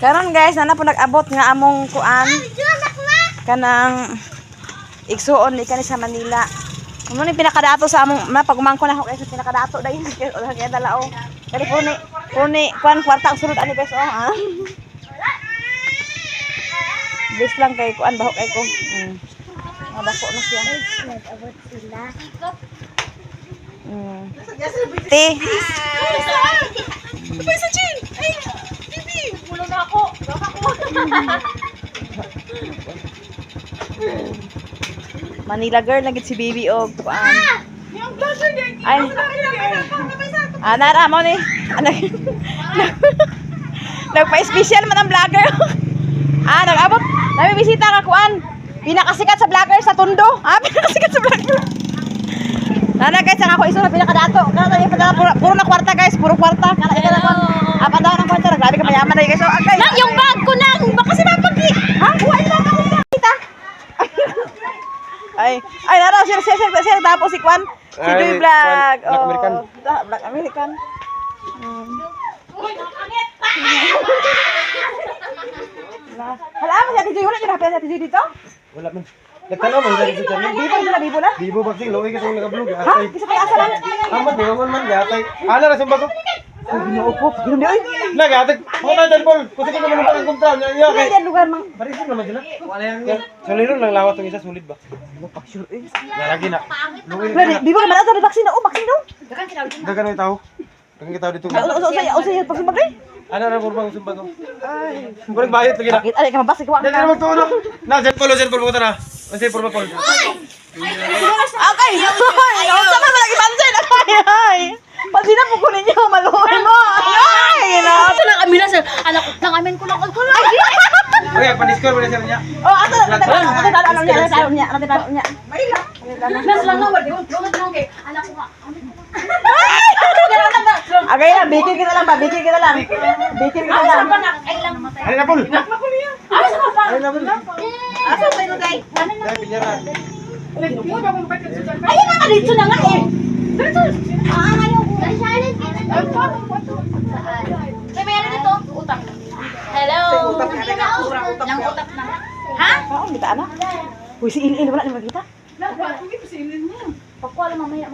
Karon guys, nana po nag-abot nga among kuan. Kanang igsuon ni kani sa Manila. Kuno ni pinakadato sa among pagumangko na ako guys, pinakadato dai kaya dalao. Kani puni kuan kwarta ang sulod ani guys oh. Bis lang kay kuan bahok kay ko. Madako na siya. Nag-abot sila. Te. Sabay sa chin! Ay! Bibi! Bulong na ako! Baka ko! Manila girl nagit si Bibi og kuan. Yung vlogger niya! Ay. Nara mo ni. Nagpa-special man ang vlogger. Nag-abot. Nami bisita ka kuan. Pinakasikat sa vlogger sa Tondo. Pinakasikat sa vlogger. Nana guys, ang ako iso na pinakadato. Puro na kwarta guys, puro kwarta. Kana apa daw ng kwarta, grabe ka mayaman na guys. So, guys. Lang yung bag ko lang! Baka si Mapagi! Ha? Buhay lang ako kita. Ay, nara siya tapos si Kwan. Si Joy Vlog. Black American. Black American. Hala, masya si Joy. Wala niyo na si Joy dito? Wala man. Nagtanaw man sa dito channel. Bibo na? Bibo bagsing loy kasi nag-vlog. Ha? Kisa kaya asa lang? Amat di man gatay. Ana ra sumbago. Ginaupo. Ginaupo di ay. Nagatag. Mo ta dan pol. Kasi ko naman ang kontra niya kay. Hindi lugar mang. Parisin naman sila. Wala yang. Soliro lang lawat tong isa sulit ba. Lagi na. Bibo ka man ato ni vaccine. Vaccine daw. Dagan ay tao. Dagan kita dito. Usay pagsumagay. Ano na purbang sumbago. Ay. Kurang bayad lagi na. Ay ka mabas ikaw. Dali mo tuno. Na jet pol ko ta na. Kasi purba pol. Okay. Ay, sama ba lagi pansin? Ay. Pansin na po kunin niyo maluhoy mo. Ay, na. Ito lang kami na sir. Anak ko lang amin ko lang. Okay, pa-discord mo na sir niya. Oh, ato niya. Nas lang naman. Di ko lang kay anak ko nga. Agay na, bikir kita lang. Ay lang. Ay na pol. Ano sa papa? Ay na pol. Asa ba ito, day? Dai pinyaran. Ayun na nga dito na nga eh. Dito. Ayaw ko. May mayroon dito. Utang. Hello. Nang utak na. Ha? Oo, kita anak. Uy, si Il wala naman kita. Pakuha lang mamaya.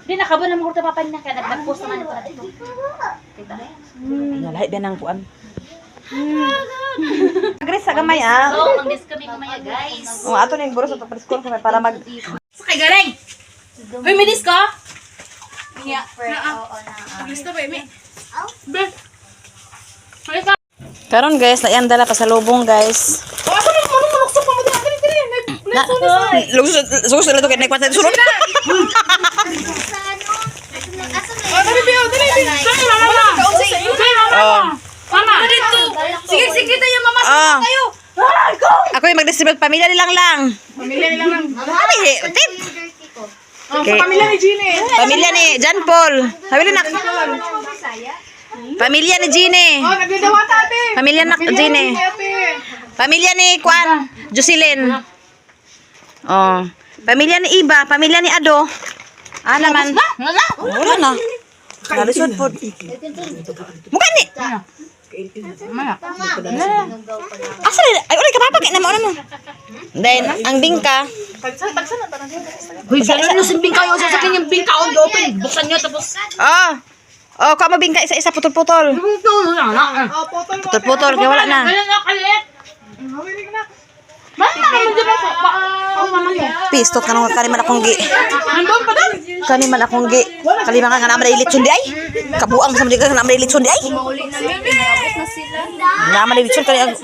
Di nakabo na mga papa niya kaya nag-post naman ito dito. Kita. Nalahit din ang kuan. Agres sa gamay ah. So, mag-dis kami mamaya guys. Ato ning buros sa preschool kami para mag Sakay galing. Uy, may dis ka? Yeah, Lista ba, Emi? Karon guys, na yan dala pa sa lubong guys. Ako na malukso pa mo din. Susunod na to kay nagkwata sunod. Mama, dito. Sige tayo mama sa kayo. Ako yung mag-distribute pamilya nilang lang. Pamilya nilang lang. Tip. Pamilya ni Gine. Pamilya ni John Paul. Pamilya na. Pamilya ni Gine. Oh, nagdadawata ate. Pamilya na Gine. Pamilya ni Kwan, Jocelyn. Oh. Pamilya ni Iba, pamilya ni Ado. Naman. Wala na. Nalisod po. Mukha ni. Asa ni? Ay, ulit ka papagay na mo. Then, ang bingka. Hoy, gano'n yung simbing kayo. Sasakin yung bingka on the open. Buksan nyo tapos. Oh, kuha mo bingka isa-isa putol-putol. Putol-putol, kaya wala na. Kaya nakalit. Bakit naman dyan ako? Pistot ka nung kaniman akong gi. Nandun pa doon. Kaniman akong gi. Kalima ka naman ilitsun di ay. Kabuang sa mga ka naman ilitsun di ay. Naman ilitsun ka niya.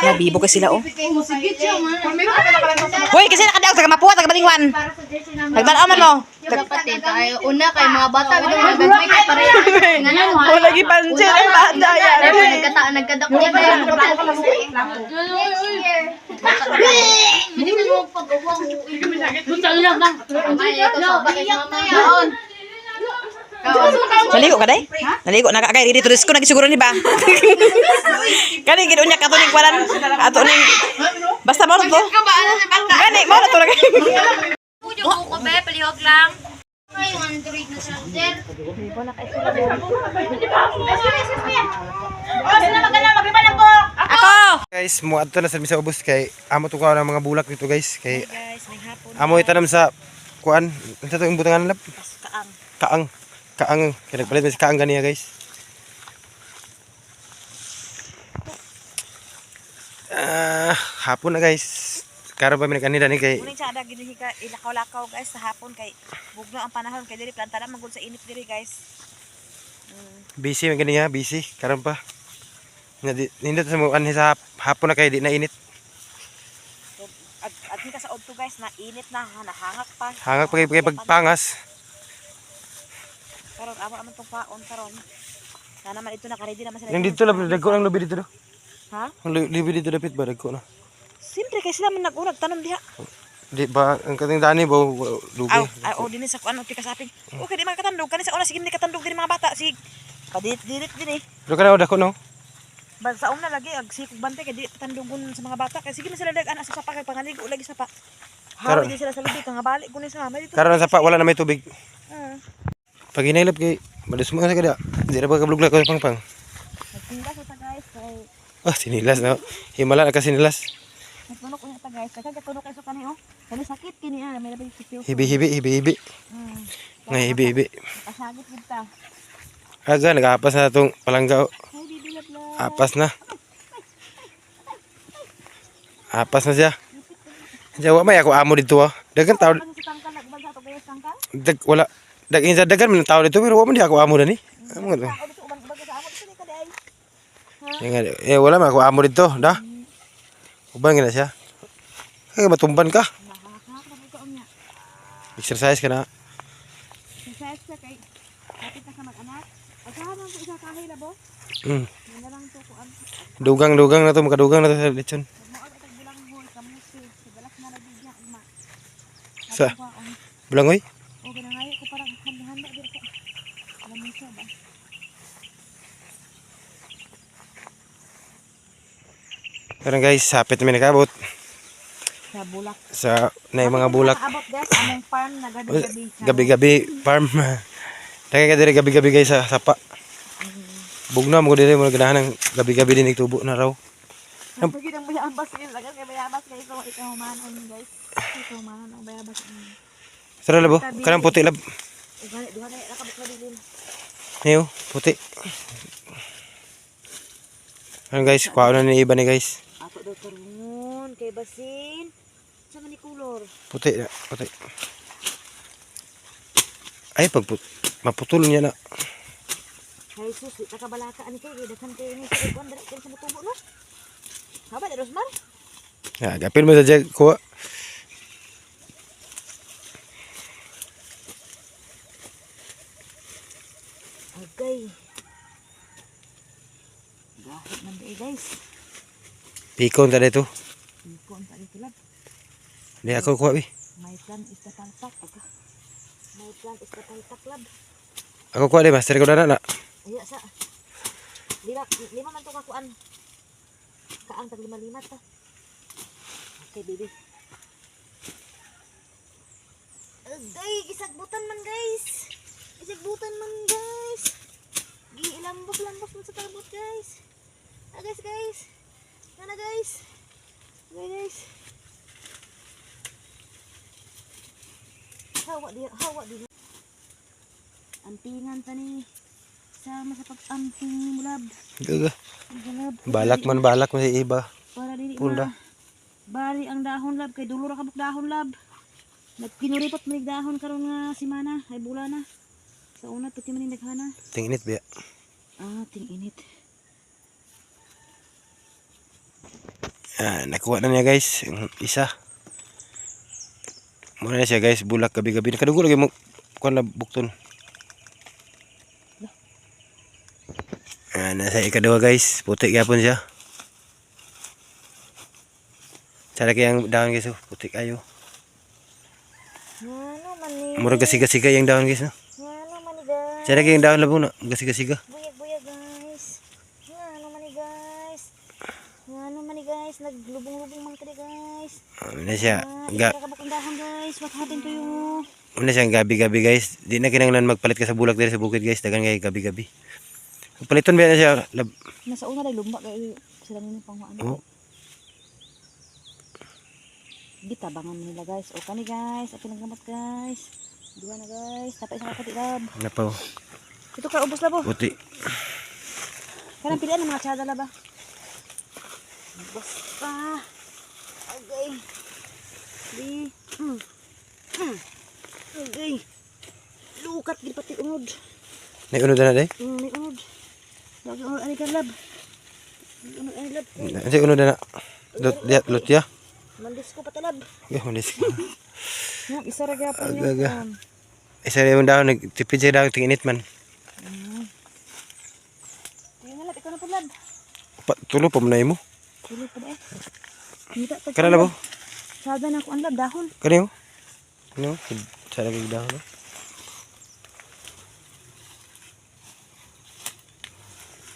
Nabibo ka sila oh. Hoy, kasi nakadaog taga Mapua, taga Balingwan. Nagdaan man mo. Una kay mga bata bitaw mga gagmay kay pareha. Oh, lagi pansin ang bata yan. Nagkadako na. Hindi mo pag-uwang. Doon sa ilang lang. Naligo ka day? Naligo na kay dito risko na siguro ni ba? Kani gid unya ka to ning kwalan ato ning basta mo to. Kani mo na to lagi. Puyo ko be palihog lang. may yung Android na charger. Libo na kayo sila. Excuse me. Oh, sino maganda magriba lang po? Ako! Guys, muadto na sa misa ubos kay amo to ka ng mga bulak dito guys. Kay Guys, may hapon. amo itanam sa kuan. Ano to yung butangan lab? Kaang. Kaang. Kaang. Kaya nagpalit mo si kaang ganiya guys. Hapon na guys. Karon pa mi nagkanida ni kay Muling sa ada gid ka ilakaw-lakaw guys sa hapon kay bugno ang panahon kay diri planta na magud sa init diri guys. busy man ganiya, busy. Karon pa. Nindot sa mo anhi sa hapon na kay di na init. So, adin ka sa odto guys na init na nahangak pa. Hangak pa kay pagpangas. Karon amo man tong paon karon. Sana man ito naka-ready naman sila. Yung dito lang dagko ang lubi dito do. Ha? Ang lubi dito dapit ba dagko na. Siyempre kay sila man nag-unag tanom diha. Di ba ang kating dani ba lubi. Ay, dinhi sa kuan tika saping. Okay, di makatandog kani sa una sige ni katandog diri mga bata sig. Kadit diri. Pero kana dako no. Sa una lagi ag sikog bante kay di tandugon sa mga bata kay sige na sila dag ana sa sapa kay pangaligo lagi sa pa. Hawi di sila sa lubi kang balik kunin sa mama dito. Karon sa pa wala na may tubig. Pag Pag inailap kay madus mo sa kada. Di ra ba kablugla ko pang. nagtinda sa ta guys kay Oh, sinilas no. Himala na ka sinilas. nagtunok unya ta guys kay katunok kay so kani oh. Kani sakit kini may labi sipyo. Hibi. Nga hibi. Pasagit gid ta. Aga nagapas na tong palangga. Ay bibilab la. Apas na. Apas na siya. Jawa may ako amo dito ah. Dagan tao Ano sa tangkal nagbag sa to guys tangkal? wala. Insa dagan man tao dito pero wa man di ako amo dani. Amo nga to. Ako dito ubang sa amo dito ni kaday. Wala man ako amo dito, da. Uban gina siya. Kaya matumban ka. Nakakak na ko unya. Exercise ka na. Exercise ka kay kapit ka sa mag-anak. Asahan ko isa kahoy labo. Mm. Yan na lang to kuan. Dugang na to, makadugang na to sa lechon. Mo ang bilang hoy kamusi. Sigalas na lagi diya uma. Sa bulangoy. O ginangayo ko parang handa dito sa. Alam mo siya ba? Pero guys, sapit namin nakabot Sa bulak. sa na yung mga bulak. Abot guys, among farm na gabi-gabi. Gabi-gabi farm. Dagay ka diri gabi-gabi guys sa sapa. Bugno mo diri mo ganahan ng gabi-gabi din nagtubo na raw. Pagid ang bayabas yun. Lagan kay bayabas guys. So, ikaw humanon guys. Ikaw humanon ang bayabas. Sara labo, kanang puti lab. Ugali, duha na nakabuk na dilin. Niyo, puti. Ano guys, kuha na ni iba ni guys. Ako daw karon kay basin. Sa man ni kulor. Puti na, puti. Ay, maputol niya na. Ay sus, di nakabalaka ani kay daghan kay ni sa kuan dira kay sa tubo no. Haba ni Rosmar. Ya, gapil mo sa jag kuha. Agay. Gahit man di guys. Pikon ta dito. Iko ang tali tulad. Di ako kuha bi. My plan is the paltak. My plan is the paltak lab. Ako kuha di master ko na na. Iya sa. Lima man to kakuan. Kaang tag lima ta. Okay, baby. Agay, isagbutan man guys. Isagbutan man guys. Giilambok-lambok man sa tabot guys. Guys. Sana guys. Okay guys. Hawa di. Ampingan tani. Sama sa pag-amping mulab. Gaga. Mulab. Balak man sa iba. Para dili Punda. Bari ang dahon lab kay dulo ra kabuk dahon lab. Nagkinuripot mo dahon karon nga semana ay bulan na. Sa una pati man daghana. Tinginit biya. Ting init. Nakuha na niya guys. Ang isa. Muna na siya guys. Bulak gabi-gabi. Nakadugo lagi mo. Kuha na bukton. Nasa ikaduha guys. Puti gapon siya. Cara kayang dahon guys. Puti kayo. Ngano man ni. Murag gasiga-siga yung dahon guys. No? Ngano man ni guys. Cara kayang dahon labo na. Gasiga-siga. Buyag guys. Ngano man ni guys. Ngano man ni guys. Naglubong-lubong man kadi guys. Na siya. Kabuk ang dahon guys. What happened to you? Una siyang gabi-gabi guys. Di na kinanglan magpalit ka sa bulak diri sa bukid guys. Dagan kay gabi-gabi. Paliton ba na siya? Nasa una lang lumba kay sila nini panghuan. Oh. Gitabangan nila guys. O kani guys, ato naggamot guys. Dua na guys. Tapay sa kapatid lab. Napaw. Ito ka ubos labo. Puti. Kanang pilihan ng mga tsada laba. Ubos pa. Okay. Di. Okay. Lukat gid pati unod. Naiunod na day? May unod. Lagi unod ani kan lab. Unod ani lab. Kasi unod na. Lutya. Mandis ko patalab. Okay, malis ko. Nga, isa ra gyapon Aga. yun. Isa rin yung dahon. Nagtipid siya dahon. Tinginit man. Tingnan lab, ikaw na po lab. Tulo pa muna mo. Tuloy pa eh. Kita pa. Kana labo? Sada na ako ang lab, dahon. Kani mo? Ano? Sa lagi yung dahon.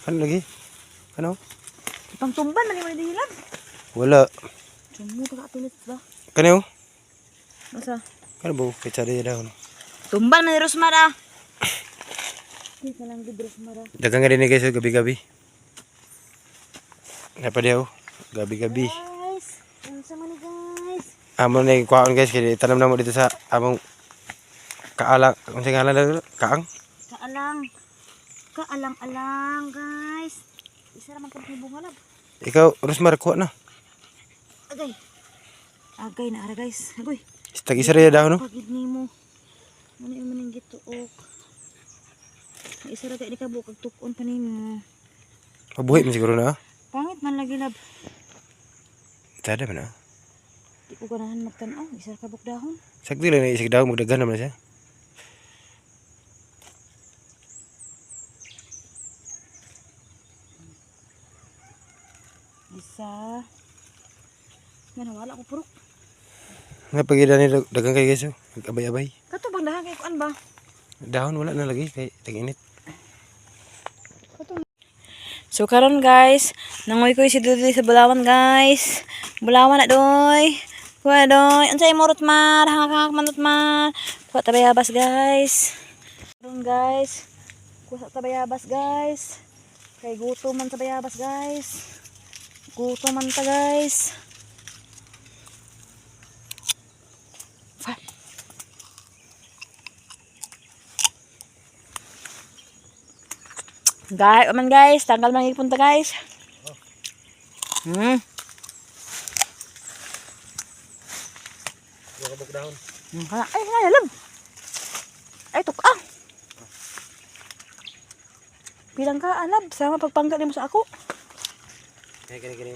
Ano lagi? Ano? Ipang tumban, mali mo din lab. Wala. Sumo ka katulit ba? Kani mo? Masa? Kano ba? Kaya rin yung dahon. Tumban, mali Rosmar ah. Hindi ka lang di Rosmar ah. Dagang nga rin guys. Gabi-gabi. Napadiyaw. Gabi-gabi. Guys, ano sa mani guys? Amo na yung kuhaan guys. Kaya itanam na mo dito sa among kaalang. Kung saan nga lang kaang? Kaalang guys. Isa naman kami bunga lab. Ikaw, Rosmar, kuha na. Agay. Agay na ara guys. Agoy. Tag-isa rin yung dahon, no? Pagid nimo. Ano yung maning gituok. Isa ra kay di ka bukag tukon pa nimo. Mabuhi mo siguro na. Pangit man lagi lab. Tada man na. Di ko ganahan magtan-aw. Isa ra ka buk dahon. Sakti lang na isig dahon. Magdagan naman siya. Isa. Nga wala ko purok. Nga pagida ni dagang kay guys. Abay-abay. Kato bang dahan kay kuan ba? Dahon wala na lagi. Kay tag-init. So karon guys, nangoy ko si Dudoy sa Bulawan guys. Bulawan na doy. Kuha doy. Unsay mo Rotmar? Hangak manot man. Kuha tabayabas guys. Karon guys. Kuha sa tabayabas guys. Kay gutom man sa bayabas guys. Gutom man ta guys. Guys, aman guys, tanggal man ipunta guys. Nakabok dahon. Ay, alam. Ay, tuka. Bilang ka, alab. Sama pagpanggal mo sa ako. Kani.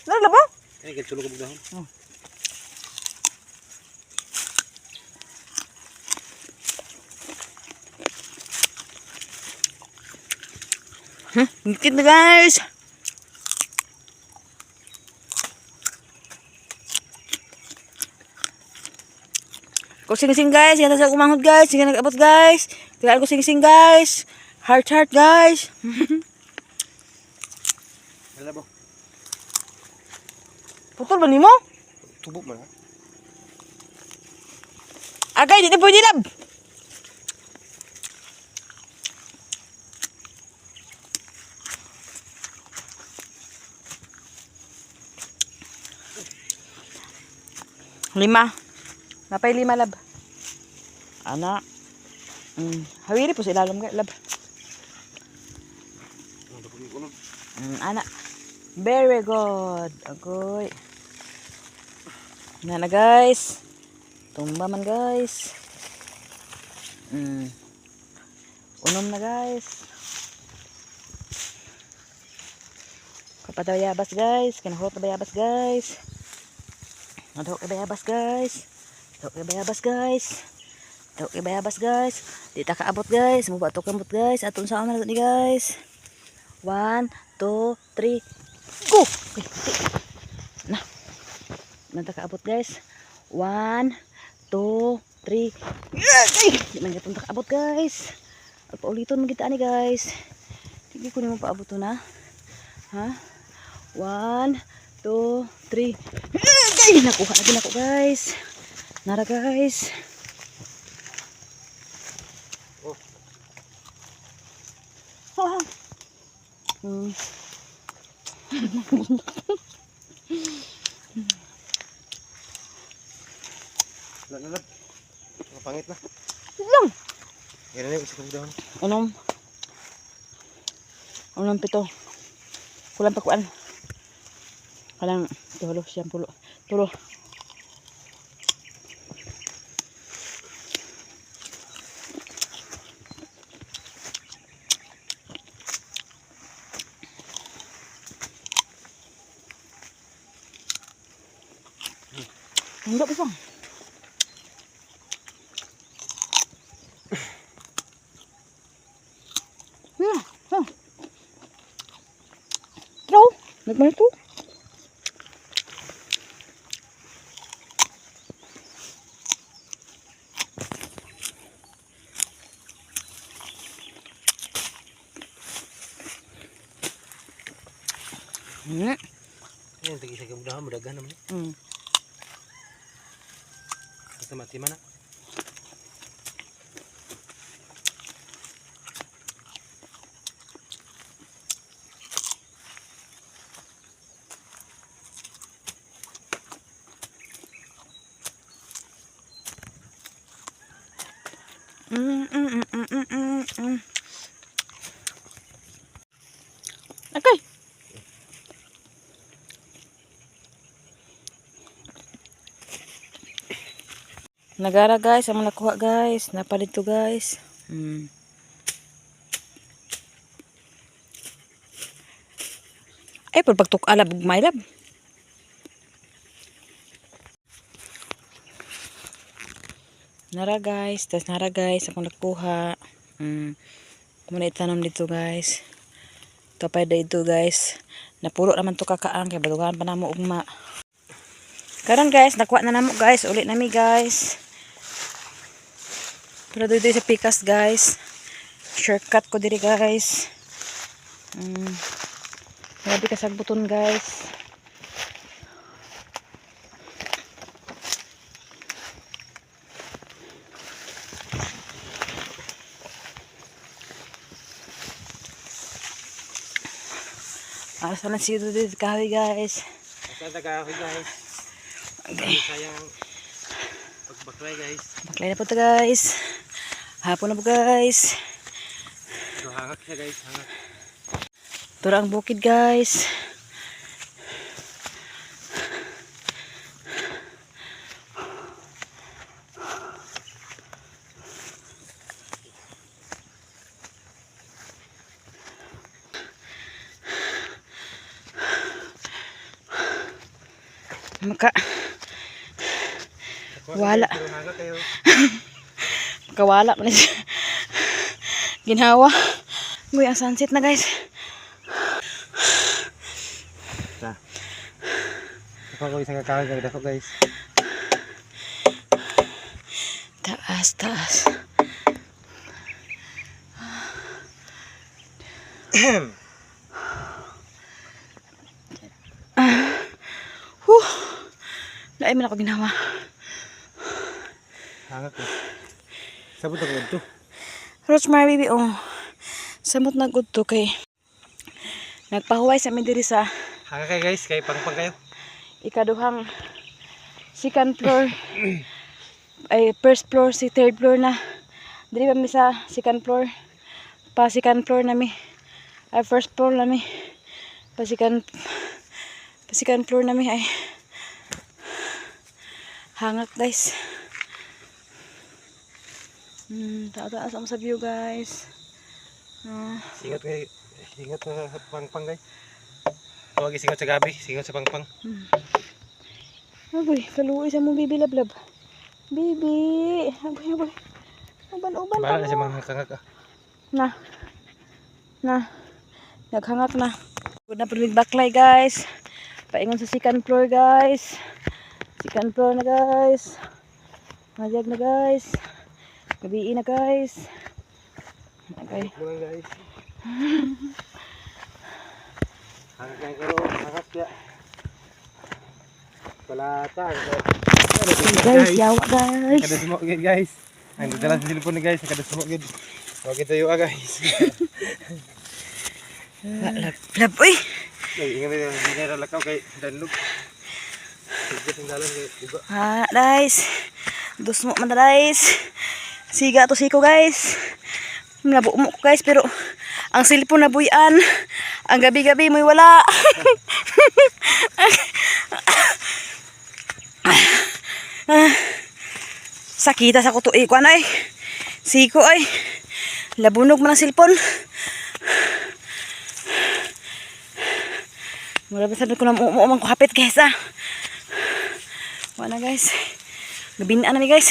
Lalab ba? Kani kay tulog kabog dahon. Ngikit na guys. Ko sing-sing guys, yan sa kumangod guys, sige nag-abot guys. Tigaan ko sing-sing guys. Heart guys. Labo. Putol ba nimo? Tubok man ha. Agay, di na pwede lab. Lima. Napay lima lab. Ana. Hawiri po sa ilalim ka lab. Ana. Very good. Agoy. Na guys. Tumba man guys. Unom na guys. Kapadayabas guys. Kinahot na bayabas guys. Nadok kay bayabas guys. Nadok kay bayabas guys. Nadok kay bayabas guys. Di ta kaabot guys. Muba to kamot guys. Aton sa na ni guys. 1 2 3 go. Okay, na. Nanta kaabot guys. 1 2 3. Ay! Di man gyapon ta kaabot guys. Pauliton man kita ani guys. Sige ko nimo paabot na. Ha? 1, 2, 3. Ay! Nakuha na din ako guys. Nara guys. Oh. Lalap. Pangit na. Lang. Yan na isa kong dahon. Unom pito. Kulang pa kuan. Kalang tulo siyang pulo. Tulo. Enggak pisang. Trâu, được mấy cú. Yan, tagi sa kamudahan, mudagan naman. Basta mati man na. Okay. Nagara guys, ang nakuha guys, napalito guys. Ay, pagtuk alab may lab. Nara guys, tas nara guys, ako nakuha. Muna itanong dito guys. Kapay dito guys. Napulo naman to kakaang kay balugan pa namo ugma. Karon guys, nakuha na namo guys, ulit nami guys. Pero dito sa pikas guys. Shortcut ko diri guys. Grabe kasag buton guys. Asalan siya dito kahoy guys. Asan kahoy guys. Okay. Sayang pagbaklay guys. Baklay na po ito guys. Hapon na po guys. So hangak siya guys, hangak. Ito ang bukid guys. Maka wala. Kawala man siya. Ginhawa. Uy, ang sunset na guys. Ako isang kahoy gagda ko guys. Taas, taas. Lain man ako ginawa. Hangak ko. Sabot ako dito. Rosemary baby, oh. Samot na good to kay. Nagpahuway sa amin diri sa Hangak kayo guys, kay pangpang kayo. ikaduhang second floor. Ay, first floor, si third floor na. Dili pa mi sa second floor. Pa second floor nami. Ay, first floor nami. Pa second floor nami ay. Hangak guys. Taas ang sa view guys. Singat kayo. Singat sa pangpang guys. Huwag singat sa gabi, singat sa pangpang. Aboy, kaluoy sa mong bibi lablab. Bibi. Aboy. Uban-uban Bala na siya mga hangak. Na. Naghangak na. Good na pag baklay guys. Paingon sa second floor guys. Second floor na guys. Majag na guys. Gabi na guys. Okay. Bulan guys. Hangat yang karo, hangat ya. Pelata. Guys, yawa guys. Kada semua gid guys. Ang dala sa telepon ni guys, kada semua gid. Wa kita yo guys. Lab, uy. Ay, ingat na lakaw kay danlog. Sige tinggalan kay iba. Guys. Dusmo man guys. Siga to siko guys. Nabumo ko guys pero ang cellphone na buyan. Ang gabi-gabi mo'y wala. Sakita sa kuto ko ano siko ay. Labunog man ang cellphone. Mula ba sabi ko na umuumang ko hapit guys Wala guys. Gabi na ni guys.